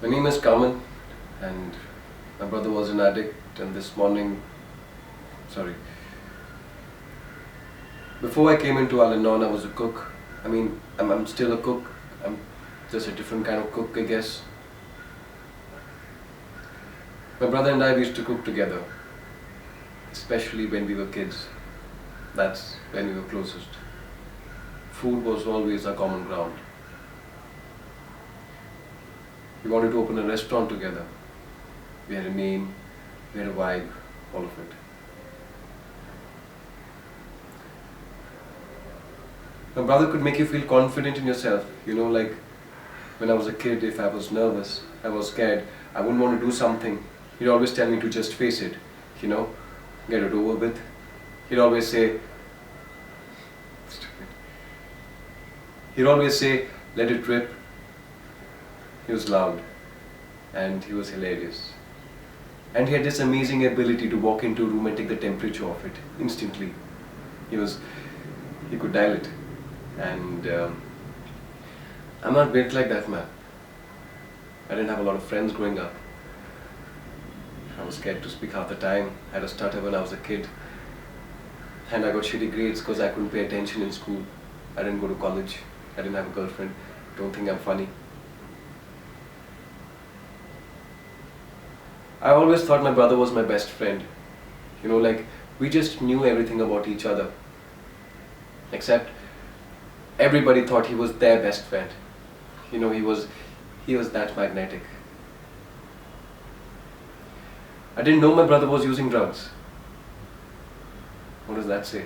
My name is Carmen, and my brother was an addict, and this morning, sorry, before I came into Al-Anon, I was a cook. I'm still a cook. I'm just a different kind of cook, I guess. My brother and I, we used to cook together, especially when we were kids. That's when we were closest. Food was always our common ground. We wanted to open a restaurant together. We had a name, we had a vibe, all of it. My brother could make you feel confident in yourself. Like when I was a kid, if I was nervous, I was scared, I wouldn't want to do something, he'd always tell me to just face it, get it over with. He'd always say, let it rip. He was loud and he was hilarious. And he had this amazing ability to walk into a room and take the temperature of it instantly. He could dial it. And I'm not built like that, man. I didn't have a lot of friends growing up. I was scared to speak half the time. I had a stutter when I was a kid. And I got shitty grades because I couldn't pay attention in school. I didn't go to college. I didn't have a girlfriend. Don't think I'm funny. I always thought my brother was my best friend. Like we just knew everything about each other. Except everybody thought he was their best friend. He was that magnetic. I didn't know my brother was using drugs. What does that say?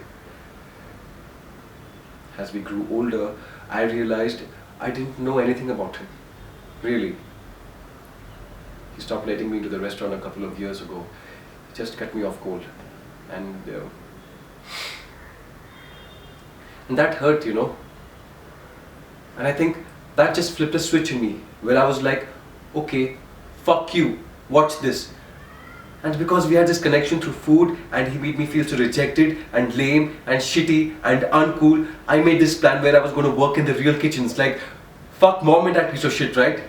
As we grew older, I realized I didn't know anything about him. Really. He stopped letting me into the restaurant a couple of years ago. He just cut me off cold. And that hurt, And I think that just flipped a switch in me, where I was like, okay, fuck you, watch this. And because we had this connection through food, and he made me feel so rejected and lame and shitty and uncool, I made this plan where I was going to work in the real kitchens. Like, fuck mom and that piece of shit, right?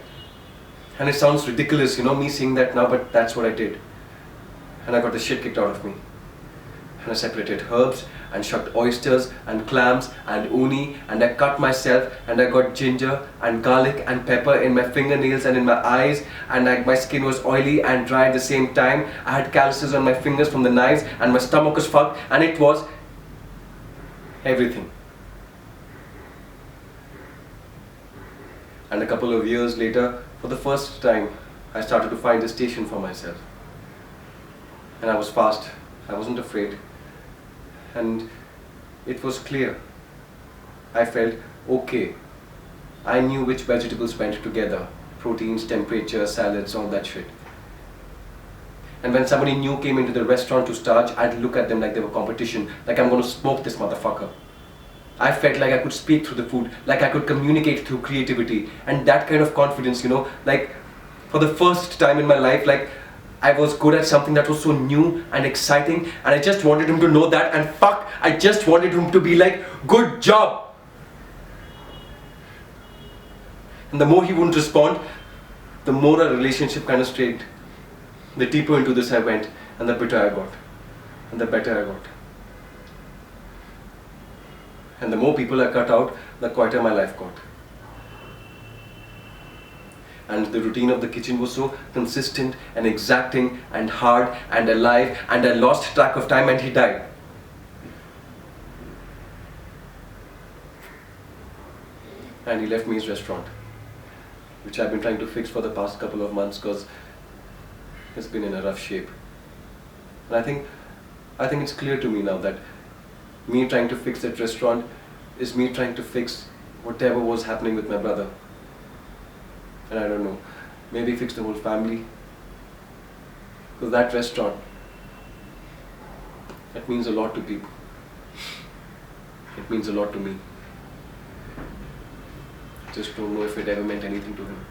And it sounds ridiculous, me saying that now, but that's what I did. And I got the shit kicked out of me. And I separated herbs and shucked oysters and clams and uni, and I cut myself, and I got ginger and garlic and pepper in my fingernails and in my eyes, and my skin was oily and dry at the same time. I had calluses on my fingers from the knives, and my stomach was fucked, and it was everything. And a couple of years later, for the first time, I started to find a station for myself. And I was fast. I wasn't afraid. And it was clear. I felt okay. I knew which vegetables went together. Proteins, temperature, salads, all that shit. And when somebody new came into the restaurant to start, I'd look at them like they were competition. Like I'm going to smoke this motherfucker. I felt like I could speak through the food, like I could communicate through creativity, and that kind of confidence, like for the first time in my life, like I was good at something that was so new and exciting, and I just wanted him to know that, and fuck, I just wanted him to be like, good job. And the more he wouldn't respond, the more our relationship kind of strained. The deeper into this I went, and the bitter I got, and the better I got. And the more people I cut out, the quieter my life got. And the routine of the kitchen was so consistent and exacting and hard and alive, and I lost track of time, and he died. And he left me his restaurant, which I've been trying to fix for the past couple of months because it's been in a rough shape. And I think it's clear to me now that me trying to fix that restaurant is me trying to fix whatever was happening with my brother. And I don't know, maybe fix the whole family. Because that restaurant, that means a lot to people. It means a lot to me. I just don't know if it ever meant anything to him.